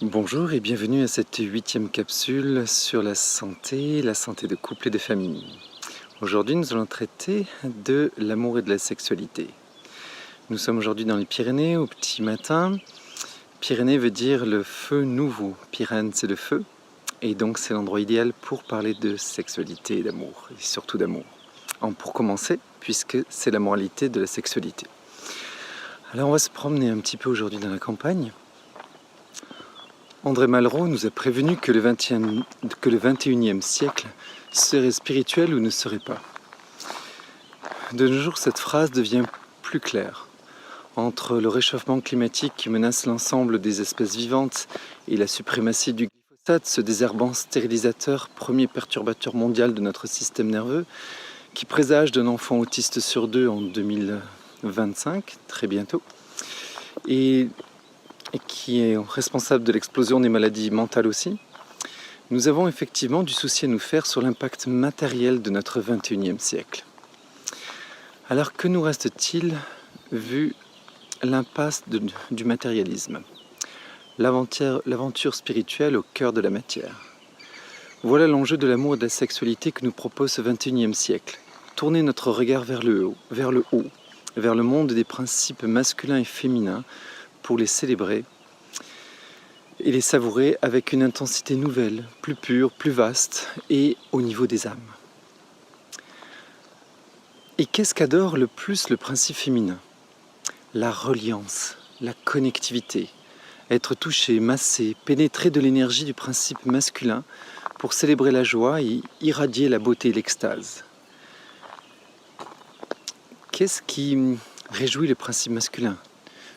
Bonjour et bienvenue à cette 8e capsule sur la santé de couple et de famille. Aujourd'hui, nous allons traiter de l'amour et de la sexualité. Nous sommes aujourd'hui dans les Pyrénées au petit matin. Pyrénées veut dire le feu nouveau. Pyrène, c'est le feu. Et donc, c'est l'endroit idéal pour parler de sexualité et d'amour, et surtout d'amour. Pour commencer, puisque c'est la moralité de la sexualité. Alors, on va se promener un petit peu aujourd'hui dans la campagne. André Malraux nous a prévenu que le 21e siècle serait spirituel ou ne serait pas. De nos jours, cette phrase devient plus claire. Entre le réchauffement climatique qui menace l'ensemble des espèces vivantes et la suprématie du glyphosate, ce désherbant stérilisateur, premier perturbateur mondial de notre système nerveux, qui présage d'un enfant autiste sur 2 en 2025, très bientôt, et qui est responsable de l'explosion des maladies mentales aussi, nous avons effectivement du souci à nous faire sur l'impact matériel de notre 21e siècle. Alors que nous reste-t-il vu l'impasse du matérialisme, l'aventure spirituelle au cœur de la matière? Voilà l'enjeu de l'amour et de la sexualité que nous propose ce 21e siècle. Tourner notre regard vers le haut, vers le monde des principes masculins et féminins, pour les célébrer et les savourer avec une intensité nouvelle, plus pure, plus vaste et au niveau des âmes. Et qu'est-ce qu'adore le plus le principe féminin? La reliance, la connectivité, être touché, massé, pénétré de l'énergie du principe masculin pour célébrer la joie et irradier la beauté et l'extase. Qu'est-ce qui réjouit le principe masculin?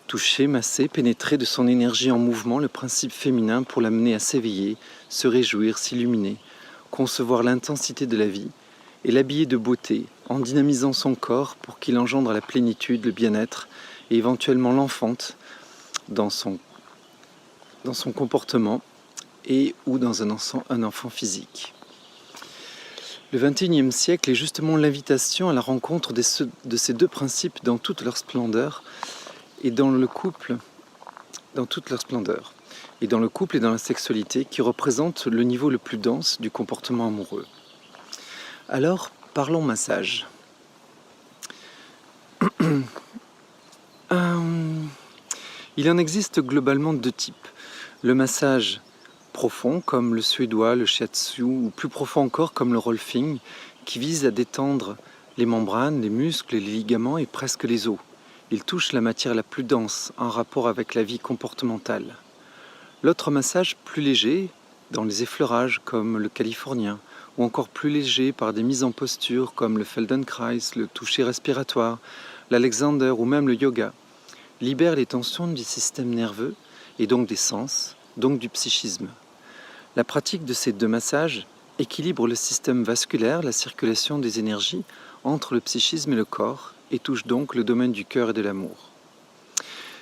Toucher, masser, pénétrer de son énergie en mouvement le principe féminin pour l'amener à s'éveiller, se réjouir, s'illuminer, concevoir l'intensité de la vie et l'habiller de beauté en dynamisant son corps pour qu'il engendre la plénitude, le bien-être et éventuellement l'enfante dans son comportement et ou dans un enfant physique. Le XXIe siècle est justement l'invitation à la rencontre de ces deux principes dans toute leur splendeur et dans le couple, dans toute leur splendeur, et dans le couple et dans la sexualité qui représentent le niveau le plus dense du comportement amoureux. Alors, parlons massage. Il en existe globalement deux types. Le massage profond, comme le suédois, le shiatsu, ou plus profond encore, comme le rolfing, qui vise à détendre les membranes, les muscles, les ligaments et presque les os. Il touche la matière la plus dense, en rapport avec la vie comportementale. L'autre massage, plus léger, dans les effleurages, comme le californien, ou encore plus léger par des mises en posture, comme le Feldenkrais, le toucher respiratoire, l'Alexander ou même le yoga, libère les tensions du système nerveux, et donc des sens, donc du psychisme. La pratique de ces deux massages équilibre le système vasculaire, la circulation des énergies entre le psychisme et le corps, et touche donc le domaine du cœur et de l'amour.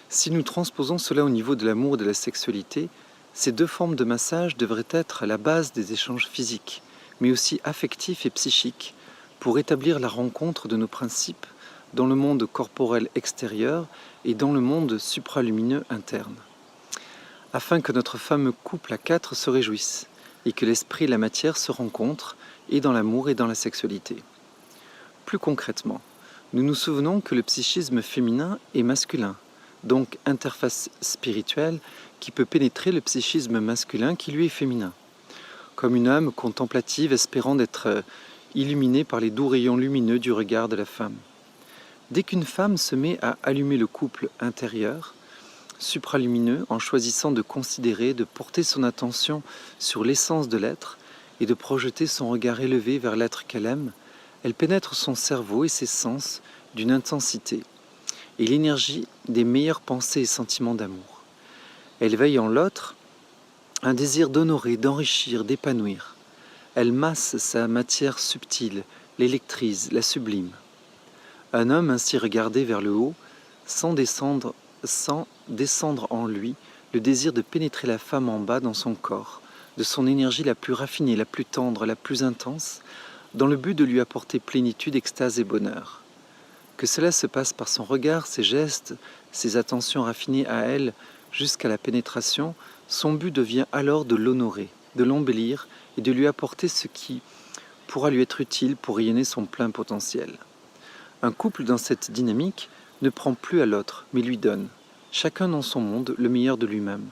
Si nous transposons cela au niveau de l'amour et de la sexualité, ces deux formes de massage devraient être à la base des échanges physiques, mais aussi affectifs et psychiques, pour établir la rencontre de nos principes dans le monde corporel extérieur et dans le monde supralumineux interne, afin que notre fameux couple à quatre se réjouisse, et que l'esprit et la matière se rencontrent, et dans l'amour et dans la sexualité. Plus concrètement, nous nous souvenons que le psychisme féminin est masculin, donc interface spirituelle qui peut pénétrer le psychisme masculin qui lui est féminin, comme une âme contemplative espérant d'être illuminée par les doux rayons lumineux du regard de la femme. Dès qu'une femme se met à allumer le couple intérieur, supralumineux, en choisissant de considérer, de porter son attention sur l'essence de l'être et de projeter son regard élevé vers l'être qu'elle aime, elle pénètre son cerveau et ses sens d'une intensité et l'énergie des meilleures pensées et sentiments d'amour. Elle veille en l'autre un désir d'honorer, d'enrichir, d'épanouir. Elle masse sa matière subtile, l'électrise, la sublime. Un homme ainsi regardé vers le haut, sans descendre en lui le désir de pénétrer la femme en bas dans son corps, de son énergie la plus raffinée, la plus tendre, la plus intense, dans le but de lui apporter plénitude, extase et bonheur. Que cela se passe par son regard, ses gestes, ses attentions raffinées à elle, jusqu'à la pénétration, son but devient alors de l'honorer, de l'embellir et de lui apporter ce qui pourra lui être utile pour rayonner son plein potentiel. Un couple dans cette dynamique ne prend plus à l'autre, mais lui donne, chacun dans son monde, le meilleur de lui-même.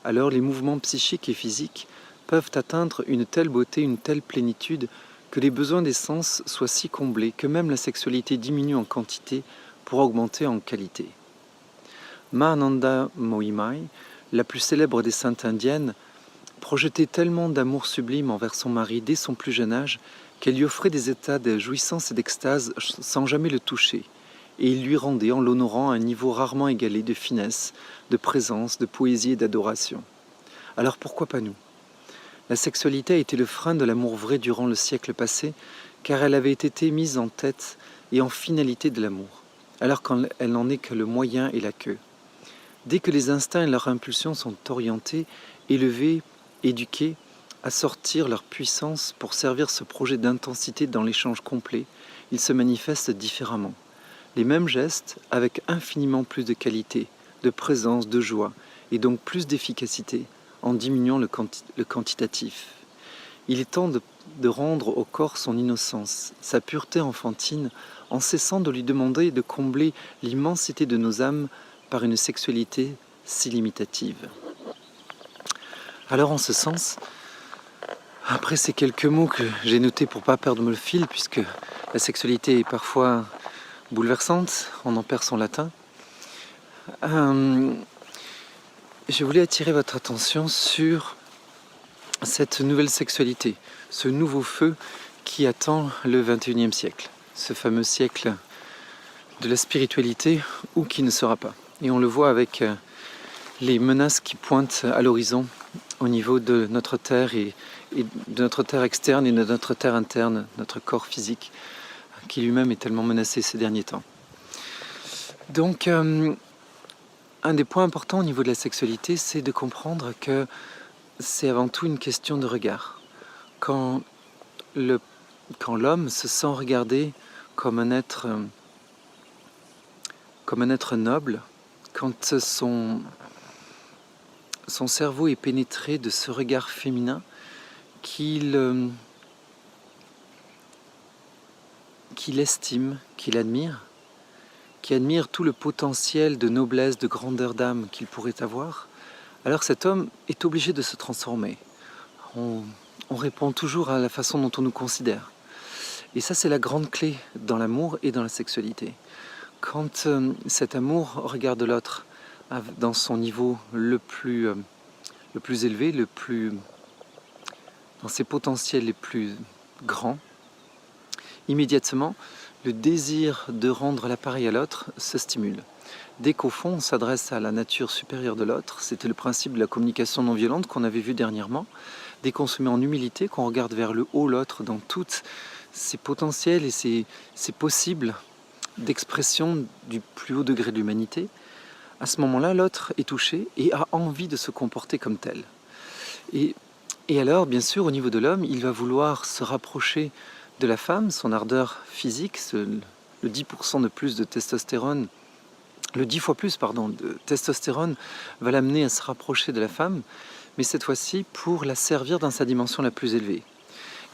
Alors les mouvements psychiques et physiques peuvent atteindre une telle beauté, une telle plénitude, que les besoins des sens soient si comblés que même la sexualité diminue en quantité pour augmenter en qualité. Mahananda Mohimai, la plus célèbre des saintes indiennes, projetait tellement d'amour sublime envers son mari dès son plus jeune âge qu'elle lui offrait des états de jouissance et d'extase sans jamais le toucher, et il lui rendait en l'honorant un niveau rarement égalé de finesse, de présence, de poésie et d'adoration. Alors pourquoi pas nous ? La sexualité a été le frein de l'amour vrai durant le siècle passé, car elle avait été mise en tête et en finalité de l'amour, alors qu'elle n'en est que le moyen et la queue. Dès que les instincts et leurs impulsions sont orientés, élevés, éduqués, à sortir leur puissance pour servir ce projet d'intensité dans l'échange complet, ils se manifestent différemment. Les mêmes gestes avec infiniment plus de qualité, de présence, de joie et donc plus d'efficacité en diminuant le quantitatif. Il est temps de rendre au corps son innocence, sa pureté enfantine, en cessant de lui demander de combler l'immensité de nos âmes par une sexualité si limitative. Alors en ce sens, après ces quelques mots que j'ai notés pour ne pas perdre le fil, puisque la sexualité est parfois bouleversante, on en perd son latin, je voulais attirer votre attention sur cette nouvelle sexualité, ce nouveau feu qui attend le XXIe siècle, ce fameux siècle de la spiritualité ou qui ne sera pas. Et on le voit avec les menaces qui pointent à l'horizon au niveau de notre terre et de notre terre externe et de notre terre interne, notre corps physique, qui lui-même est tellement menacé ces derniers temps. Donc, un des points importants au niveau de la sexualité, c'est de comprendre que c'est avant tout une question de regard. Quand l'homme se sent regardé comme un être noble, quand son cerveau est pénétré de ce regard féminin qu'il estime, qu'il admire, qui admire tout le potentiel de noblesse, de grandeur d'âme qu'il pourrait avoir, alors cet homme est obligé de se transformer. On répond toujours à la façon dont on nous considère. Et ça, c'est la grande clé dans l'amour et dans la sexualité. Quand cet amour regarde l'autre dans son niveau le plus élevé, dans ses potentiels les plus grands, immédiatement, le désir de rendre l'appareil à l'autre se stimule. Dès qu'au fond, on s'adresse à la nature supérieure de l'autre, c'était le principe de la communication non violente qu'on avait vu dernièrement, dès qu'on se met en humilité, qu'on regarde vers le haut l'autre dans toutes ses potentiels et ses possibles d'expression du plus haut degré de l'humanité, à ce moment-là, l'autre est touché et a envie de se comporter comme tel. Et alors, bien sûr, au niveau de l'homme, il va vouloir se rapprocher de la femme, son ardeur physique, le 10% de plus de testostérone, le 10 fois plus, de testostérone va l'amener à se rapprocher de la femme, mais cette fois-ci pour la servir dans sa dimension la plus élevée.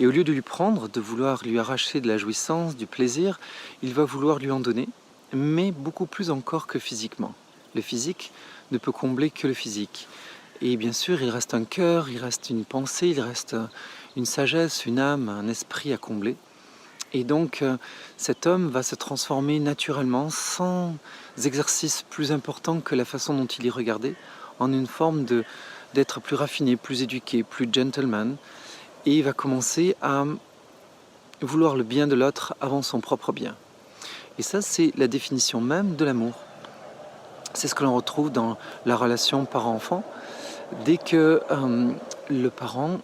Et au lieu de lui prendre, de vouloir lui arracher de la jouissance, du plaisir, il va vouloir lui en donner, mais beaucoup plus encore que physiquement. Le physique ne peut combler que le physique. Et bien sûr, il reste un cœur, il reste une pensée, il reste une sagesse, une âme, un esprit à combler. Et donc, cet homme va se transformer naturellement, sans exercice plus important que la façon dont il est regardé, en une forme d'être plus raffiné, plus éduqué, plus gentleman. Et il va commencer à vouloir le bien de l'autre avant son propre bien. Et ça, c'est la définition même de l'amour. C'est ce que l'on retrouve dans la relation parent-enfant. Dès que le parent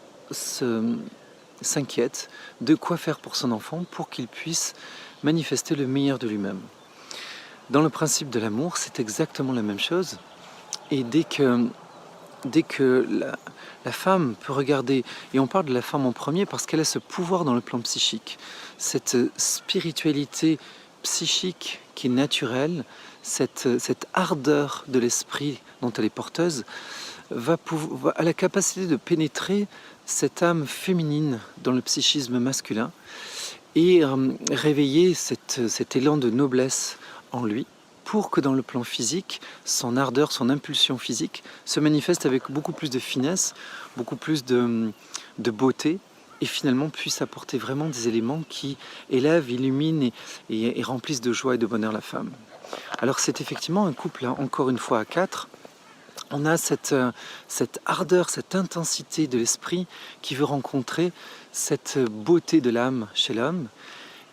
s'inquiète de quoi faire pour son enfant pour qu'il puisse manifester le meilleur de lui-même. Dans le principe de l'amour, c'est exactement la même chose. Et dès que la femme peut regarder, et on parle de la femme en premier parce qu'elle a ce pouvoir dans le plan psychique, cette spiritualité psychique qui est naturelle, cette ardeur de l'esprit dont elle est porteuse, a la capacité de pénétrer cette âme féminine dans le psychisme masculin et réveiller cet élan de noblesse en lui pour que dans le plan physique, son ardeur, son impulsion physique se manifeste avec beaucoup plus de finesse, beaucoup plus de beauté et finalement puisse apporter vraiment des éléments qui élèvent, illuminent et remplissent de joie et de bonheur la femme. Alors c'est effectivement un couple, hein, encore une fois à 4. On a cette ardeur, cette intensité de l'esprit qui veut rencontrer cette beauté de l'âme chez l'homme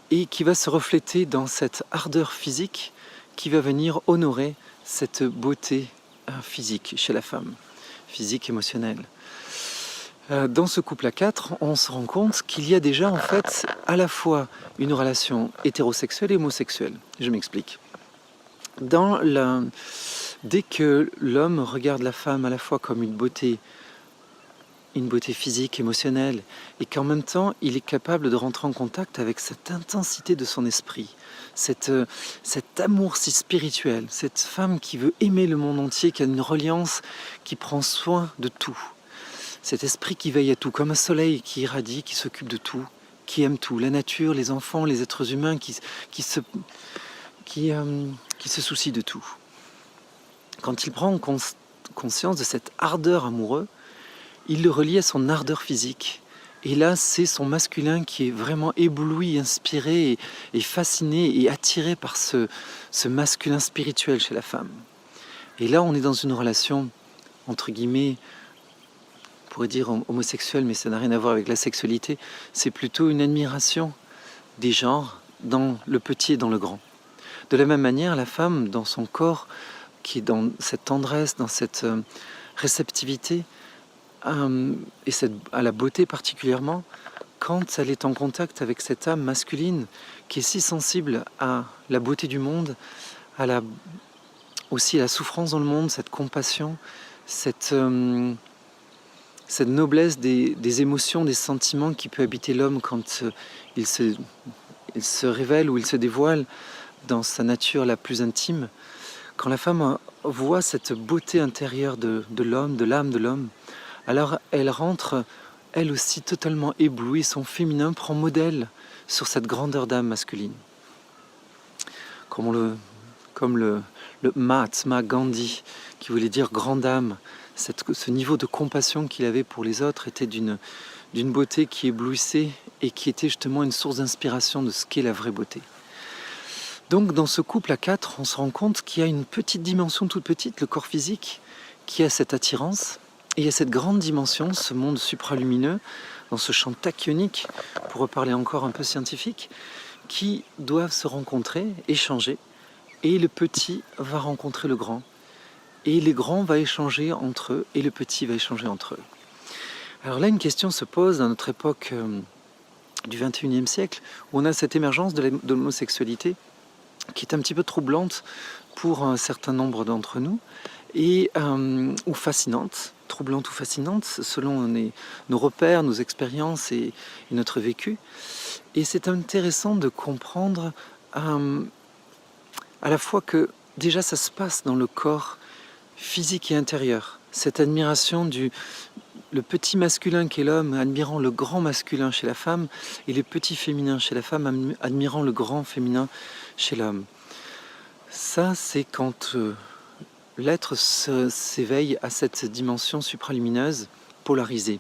et qui va se refléter dans cette ardeur physique qui va venir honorer cette beauté physique chez la femme, physique, émotionnelle. Dans ce couple à 4, on se rend compte qu'il y a déjà en fait à la fois une relation hétérosexuelle et homosexuelle. Je m'explique. Dès que l'homme regarde la femme à la fois comme une beauté physique, émotionnelle, et qu'en même temps il est capable de rentrer en contact avec cette intensité de son esprit, cet amour si spirituel, cette femme qui veut aimer le monde entier, qui a une reliance, qui prend soin de tout, cet esprit qui veille à tout, comme un soleil qui irradie, qui s'occupe de tout, qui aime tout, la nature, les enfants, les êtres humains, qui se soucie de tout. Quand il prend conscience de cette ardeur amoureuse, il le relie à son ardeur physique. Et là, c'est son masculin qui est vraiment ébloui, inspiré et fasciné et attiré par ce masculin spirituel chez la femme. Et là, on est dans une relation, entre guillemets, on pourrait dire homosexuelle, mais ça n'a rien à voir avec la sexualité. C'est plutôt une admiration des genres dans le petit et dans le grand. De la même manière, la femme, dans son corps, qui est dans cette tendresse, dans cette réceptivité, et à la beauté particulièrement, quand elle est en contact avec cette âme masculine qui est si sensible à la beauté du monde, aussi à la souffrance dans le monde, cette compassion, cette noblesse des émotions, des sentiments qui peut habiter l'homme quand il se révèle ou il se dévoile dans sa nature la plus intime. Quand la femme voit cette beauté intérieure de l'homme, de l'âme de l'homme, alors elle rentre, elle aussi, totalement éblouie. Son féminin prend modèle sur cette grandeur d'âme masculine. Comme le Mahatma Gandhi, qui voulait dire grande âme, ce niveau de compassion qu'il avait pour les autres était d'une beauté qui éblouissait et qui était justement une source d'inspiration de ce qu'est la vraie beauté. Donc dans ce couple à 4, on se rend compte qu'il y a une petite dimension toute petite, le corps physique, qui a cette attirance. Et il y a cette grande dimension, ce monde supralumineux, dans ce champ tachyonique, pour reparler encore un peu scientifique, qui doivent se rencontrer, échanger, et le petit va rencontrer le grand. Et les grands vont échanger entre eux, et le petit va échanger entre eux. Alors là, une question se pose dans notre époque du XXIe siècle, où on a cette émergence de l'homosexualité, qui est un petit peu troublante pour un certain nombre d'entre nous, ou fascinante, troublante ou fascinante, selon nos repères, nos expériences et notre vécu. Et c'est intéressant de comprendre à la fois que déjà ça se passe dans le corps physique et intérieur. Cette admiration le petit masculin qu'est l'homme admirant le grand masculin chez la femme et le petit féminin chez la femme admirant le grand féminin chez l'homme. Ça, c'est quand l'être s'éveille à cette dimension supralumineuse polarisée.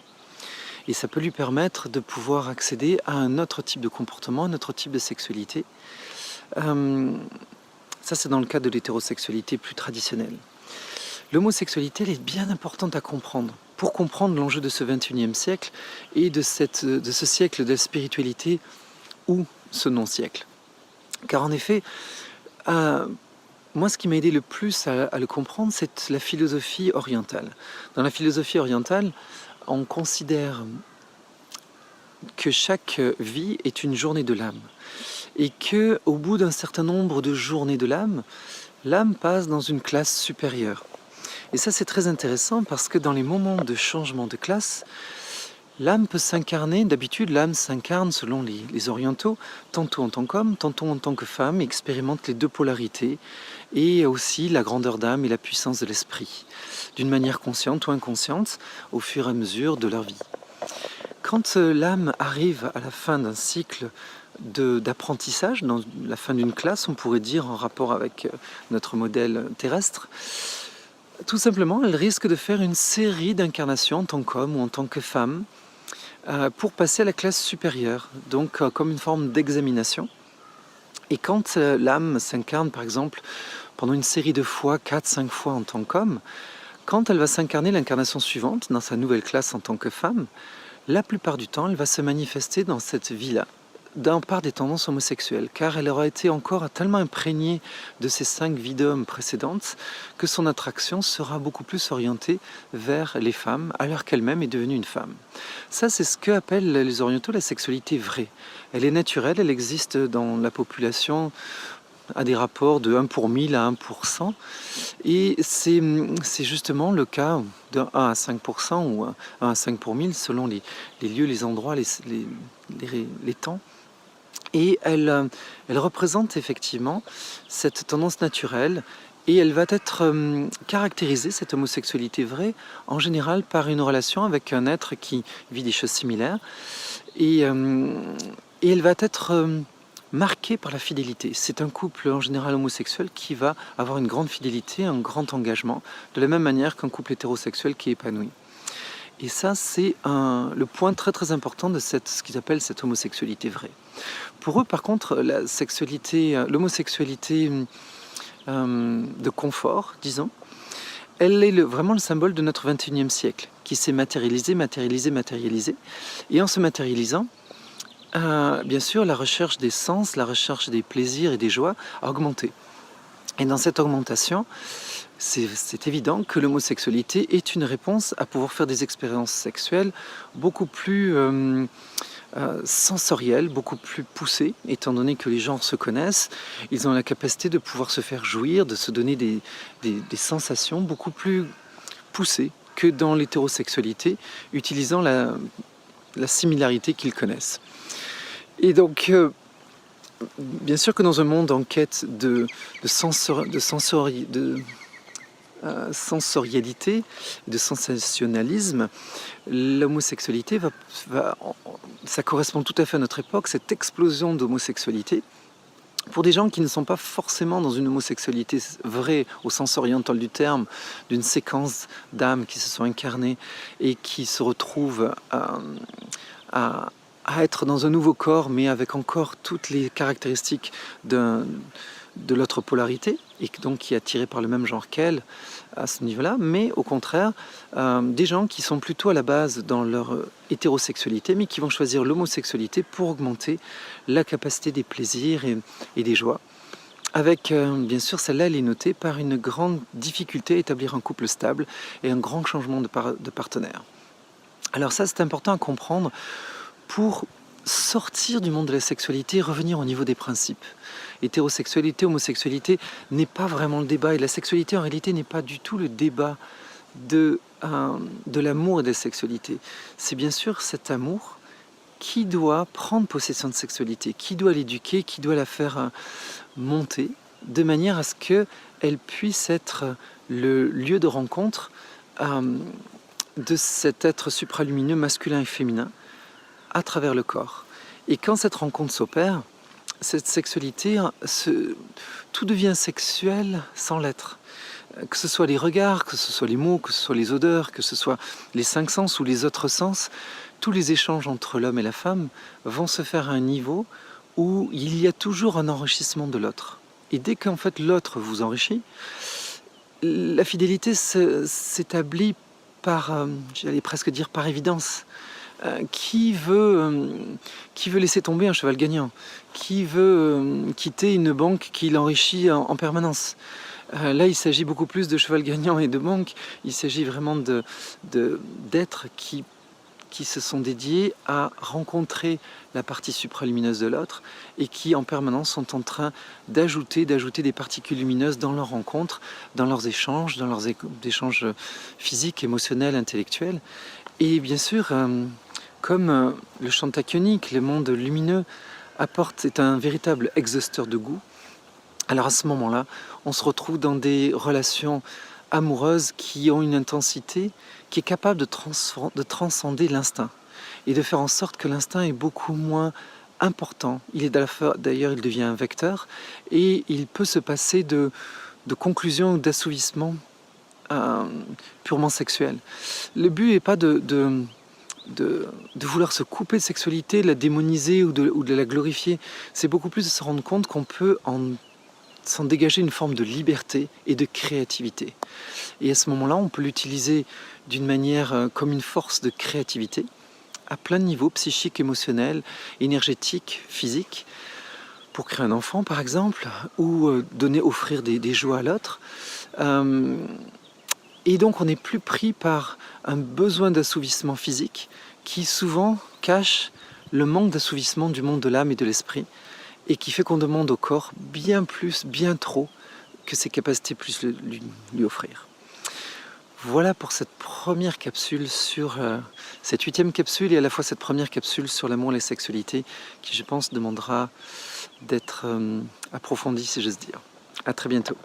Et ça peut lui permettre de pouvoir accéder à un autre type de comportement, un autre type de sexualité. Ça, c'est dans le cas de l'hétérosexualité plus traditionnelle. L'homosexualité, elle est bien importante à comprendre, pour comprendre l'enjeu de ce XXIe siècle et de ce siècle de la spiritualité ou ce non-siècle. Car en effet, moi, ce qui m'a aidé le plus à le comprendre, c'est la philosophie orientale. Dans la philosophie orientale, on considère que chaque vie est une journée de l'âme. Et qu'au bout d'un certain nombre de journées de l'âme passe dans une classe supérieure. Et ça, c'est très intéressant parce que dans les moments de changement de classe, L'âme peut s'incarner, d'habitude l'âme s'incarne selon les orientaux, tantôt en tant qu'homme, tantôt en tant que femme, et expérimente les deux polarités, et aussi la grandeur d'âme et la puissance de l'esprit, d'une manière consciente ou inconsciente, au fur et à mesure de leur vie. Quand l'âme arrive à la fin d'un cycle d'apprentissage, dans la fin d'une classe, on pourrait dire en rapport avec notre modèle terrestre, tout simplement, elle risque de faire une série d'incarnations en tant qu'homme ou en tant que femme, pour passer à la classe supérieure, donc comme une forme d'examination. Et quand l'âme s'incarne, par exemple, pendant une série de fois, 4-5 fois en tant qu'homme, quand elle va s'incarner l'incarnation suivante, dans sa nouvelle classe en tant que femme, la plupart du temps, elle va se manifester dans cette vie-là, par des tendances homosexuelles, car elle aura été encore tellement imprégnée de ces 5 vies d'hommes précédentes que son attraction sera beaucoup plus orientée vers les femmes, alors qu'elle-même est devenue une femme. Ça, c'est ce qu'appellent les orientaux la sexualité vraie. Elle est naturelle, elle existe dans la population à des rapports de 1 pour 1000 à 1 pour 100, et c'est justement le cas de 1 à 5% ou 1 à 5 pour 1000 selon les lieux, les endroits, les temps. Et elle représente effectivement cette tendance naturelle, et elle va être caractérisée, cette homosexualité vraie, en général par une relation avec un être qui vit des choses similaires, et elle va être marquée par la fidélité. C'est un couple en général homosexuel qui va avoir une grande fidélité, un grand engagement, de la même manière qu'un couple hétérosexuel qui est épanoui. Et ça, c'est le point très très important de ce qu'ils appellent cette homosexualité vraie. Pour eux, par contre, l'homosexualité de confort, disons, elle est vraiment le symbole de notre 21e siècle, qui s'est matérialisé. Et en se matérialisant, bien sûr, la recherche des sens, la recherche des plaisirs et des joies a augmenté. Et dans cette augmentation, c'est évident que l'homosexualité est une réponse à pouvoir faire des expériences sexuelles beaucoup plus sensorielles, beaucoup plus poussées, étant donné que les genres se connaissent. Ils ont la capacité de pouvoir se faire jouir, de se donner des sensations beaucoup plus poussées que dans l'hétérosexualité, utilisant la similarité qu'ils connaissent. Et donc, bien sûr que dans un monde en quête de sensorialité, de sensationnalisme, l'homosexualité ça correspond tout à fait à notre époque, cette explosion d'homosexualité. Pour des gens qui ne sont pas forcément dans une homosexualité vraie, au sens oriental du terme, d'une séquence d'âmes qui se sont incarnées et qui se retrouvent à être dans un nouveau corps, mais avec encore toutes les caractéristiques de l'autre polarité, et donc qui est attiré par le même genre qu'elle à ce niveau-là, mais au contraire, des gens qui sont plutôt à la base dans leur hétérosexualité, mais qui vont choisir l'homosexualité pour augmenter la capacité des plaisirs et des joies. Avec, bien sûr, celle-là, elle est notée par une grande difficulté à établir un couple stable et un grand changement de partenaire. Alors ça, c'est important à comprendre pour sortir du monde de la sexualité et revenir au niveau des principes. Hétérosexualité, homosexualité n'est pas vraiment le débat, et la sexualité en réalité n'est pas du tout le débat de l'amour et de la sexualité. C'est bien sûr cet amour qui doit prendre possession de sexualité, qui doit l'éduquer, qui doit la faire monter, de manière à ce qu'elle puisse être le lieu de rencontre de cet être supralumineux masculin et féminin à travers le corps. Et quand cette rencontre s'opère, cette sexualité, tout devient sexuel sans l'être. Que ce soit les regards, que ce soit les mots, que ce soit les odeurs, que ce soit les 5 sens ou les autres sens, tous les échanges entre l'homme et la femme vont se faire à un niveau où il y a toujours un enrichissement de l'autre. Et dès qu'en fait l'autre vous enrichit, la fidélité s'établit par, j'allais presque dire par évidence. Qui veut laisser tomber un cheval gagnant? Qui veut quitter une banque qui l'enrichit en permanence? Là, il s'agit beaucoup plus de cheval gagnant et de banque. Il s'agit vraiment d'êtres qui se sont dédiés à rencontrer la partie supralumineuse de l'autre et qui en permanence sont en train d'ajouter des particules lumineuses dans leurs rencontres, dans leurs échanges physiques, émotionnels, intellectuels. Et bien sûr, Comme le Chantakionique, le monde lumineux, est un véritable exhausteur de goût, alors à ce moment-là, on se retrouve dans des relations amoureuses qui ont une intensité qui est capable de transcender l'instinct et de faire en sorte que l'instinct est beaucoup moins important. D'ailleurs, il devient un vecteur et il peut se passer de conclusions ou d'assouvissement euh, purement sexuel. Le but n'est pas de vouloir se couper de sexualité, de la démoniser ou de la glorifier. C'est beaucoup plus de se rendre compte qu'on peut s'en dégager une forme de liberté et de créativité. Et à ce moment-là, on peut l'utiliser d'une manière comme une force de créativité, à plein de niveaux, psychique, émotionnel, énergétique, physique, pour créer un enfant par exemple, ou offrir des joies à l'autre. Et donc on n'est plus pris par un besoin d'assouvissement physique qui souvent cache le manque d'assouvissement du monde de l'âme et de l'esprit, et qui fait qu'on demande au corps bien plus, bien trop, que ses capacités puissent lui offrir. Voilà pour cette première capsule cette 8e capsule, et à la fois cette première capsule sur l'amour et la sexualité, qui je pense demandera d'être approfondie, si j'ose dire. À très bientôt.